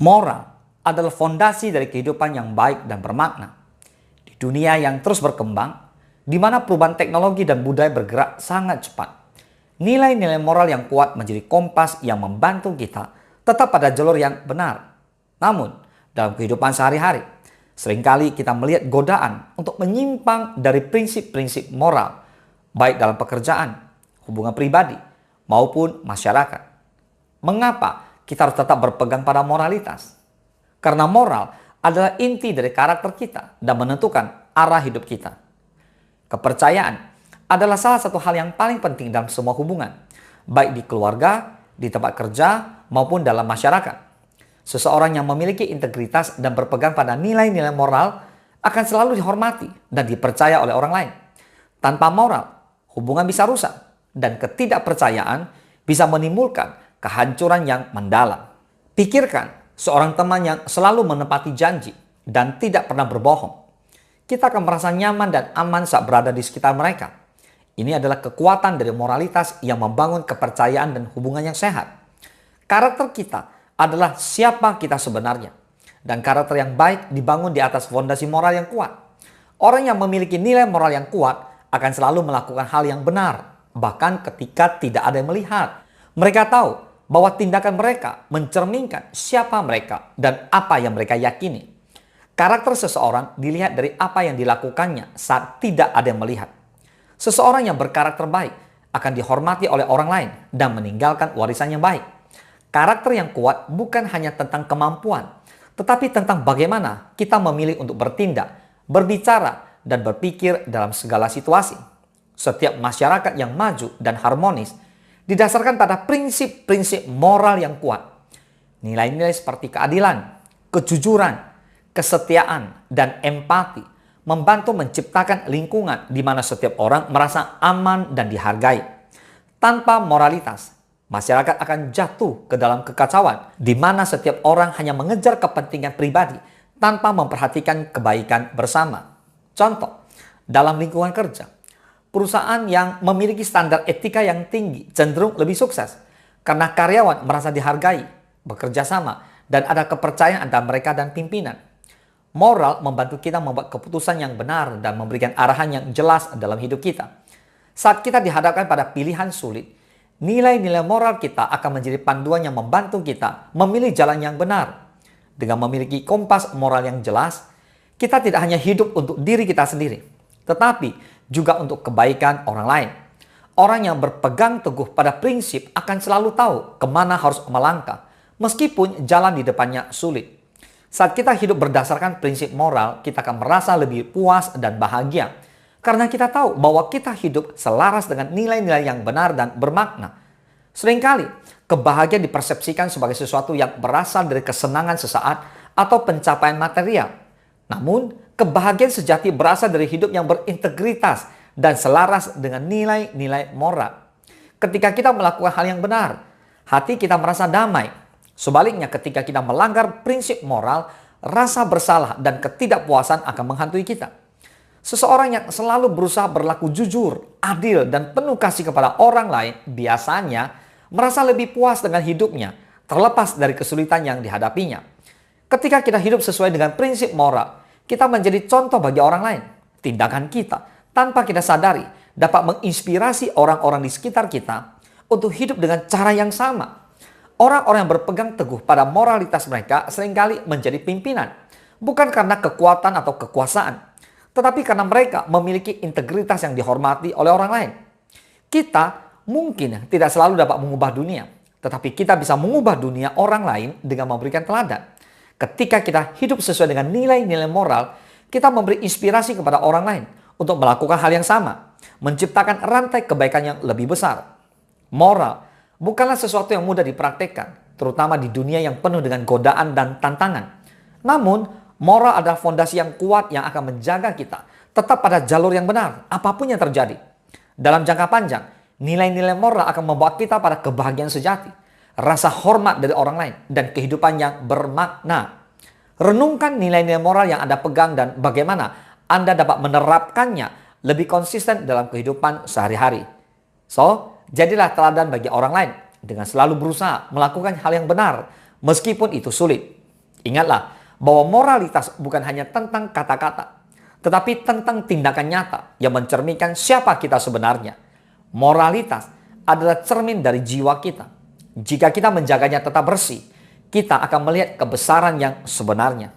Moral adalah fondasi dari kehidupan yang baik dan bermakna. Di dunia yang terus berkembang, di mana perubahan teknologi dan budaya bergerak sangat cepat, nilai-nilai moral yang kuat menjadi kompas yang membantu kita tetap pada jalur yang benar. Namun, dalam kehidupan sehari-hari, seringkali kita melihat godaan untuk menyimpang dari prinsip-prinsip moral, baik dalam pekerjaan, hubungan pribadi, maupun masyarakat. Mengapa kita harus tetap berpegang pada moralitas? Karena moral adalah inti dari karakter kita dan menentukan arah hidup kita. Kepercayaan adalah salah satu hal yang paling penting dalam semua hubungan, baik di keluarga, di tempat kerja, maupun dalam masyarakat. Seseorang yang memiliki integritas dan berpegang pada nilai-nilai moral akan selalu dihormati dan dipercaya oleh orang lain. Tanpa moral, hubungan bisa rusak dan ketidakpercayaan bisa menimbulkan kehancuran yang mendalam. Pikirkan seorang teman yang selalu menepati janji dan tidak pernah berbohong. Kita akan merasa nyaman dan aman saat berada di sekitar mereka. Ini adalah kekuatan dari moralitas yang membangun kepercayaan dan hubungan yang sehat. Karakter kita adalah siapa kita sebenarnya. Dan karakter yang baik dibangun di atas fondasi moral yang kuat. Orang yang memiliki nilai moral yang kuat akan selalu melakukan hal yang benar, bahkan ketika tidak ada yang melihat. Mereka tahu bahwa tindakan mereka mencerminkan siapa mereka dan apa yang mereka yakini. Karakter seseorang dilihat dari apa yang dilakukannya saat tidak ada yang melihat. Seseorang yang berkarakter baik akan dihormati oleh orang lain dan meninggalkan warisan yang baik. Karakter yang kuat bukan hanya tentang kemampuan, tetapi tentang bagaimana kita memilih untuk bertindak, berbicara, dan berpikir dalam segala situasi. Setiap masyarakat yang maju dan harmonis didasarkan pada prinsip-prinsip moral yang kuat. Nilai-nilai seperti keadilan, kejujuran, kesetiaan, dan empati membantu menciptakan lingkungan di mana setiap orang merasa aman dan dihargai. Tanpa moralitas, masyarakat akan jatuh ke dalam kekacauan di mana setiap orang hanya mengejar kepentingan pribadi tanpa memperhatikan kebaikan bersama. Contoh, dalam lingkungan kerja, perusahaan yang memiliki standar etika yang tinggi cenderung lebih sukses karena karyawan merasa dihargai, bekerja sama, dan ada kepercayaan antara mereka dan pimpinan. Moral membantu kita membuat keputusan yang benar dan memberikan arahan yang jelas dalam hidup kita. Saat kita dihadapkan pada pilihan sulit, nilai-nilai moral kita akan menjadi panduan yang membantu kita memilih jalan yang benar. Dengan memiliki kompas moral yang jelas, kita tidak hanya hidup untuk diri kita sendiri, tetapi juga untuk kebaikan orang lain. Orang yang berpegang teguh pada prinsip akan selalu tahu kemana harus melangkah, meskipun jalan di depannya sulit. Saat kita hidup berdasarkan prinsip moral, kita akan merasa lebih puas dan bahagia. Karena kita tahu bahwa kita hidup selaras dengan nilai-nilai yang benar dan bermakna. Seringkali, kebahagiaan dipersepsikan sebagai sesuatu yang berasal dari kesenangan sesaat atau pencapaian material. Namun, kebahagiaan sejati berasal dari hidup yang berintegritas dan selaras dengan nilai-nilai moral. Ketika kita melakukan hal yang benar, hati kita merasa damai. Sebaliknya, ketika kita melanggar prinsip moral, rasa bersalah dan ketidakpuasan akan menghantui kita. Seseorang yang selalu berusaha berlaku jujur, adil, dan penuh kasih kepada orang lain biasanya merasa lebih puas dengan hidupnya, terlepas dari kesulitan yang dihadapinya. Ketika kita hidup sesuai dengan prinsip moral, kita menjadi contoh bagi orang lain. Tindakan kita, tanpa kita sadari, dapat menginspirasi orang-orang di sekitar kita untuk hidup dengan cara yang sama. Orang-orang yang berpegang teguh pada moralitas mereka seringkali menjadi pimpinan, bukan karena kekuatan atau kekuasaan, tetapi karena mereka memiliki integritas yang dihormati oleh orang lain. Kita mungkin tidak selalu dapat mengubah dunia, tetapi kita bisa mengubah dunia orang lain dengan memberikan teladan. Ketika kita hidup sesuai dengan nilai-nilai moral, kita memberi inspirasi kepada orang lain untuk melakukan hal yang sama, menciptakan rantai kebaikan yang lebih besar. Moral bukanlah sesuatu yang mudah dipraktekkan, terutama di dunia yang penuh dengan godaan dan tantangan. Namun, moral adalah fondasi yang kuat yang akan menjaga kita tetap pada jalur yang benar, apapun yang terjadi. Dalam jangka panjang, nilai-nilai moral akan membawa kita pada kebahagiaan sejati, rasa hormat dari orang lain, dan kehidupan yang bermakna. Renungkan nilai-nilai moral yang Anda pegang dan bagaimana Anda dapat menerapkannya lebih konsisten dalam kehidupan sehari-hari. So, jadilah teladan bagi orang lain dengan selalu berusaha melakukan hal yang benar meskipun itu sulit. Ingatlah bahwa moralitas bukan hanya tentang kata-kata, tetapi tentang tindakan nyata yang mencerminkan siapa kita sebenarnya. Moralitas adalah cermin dari jiwa kita. Jika kita menjaganya tetap bersih, kita akan melihat kebesaran yang sebenarnya.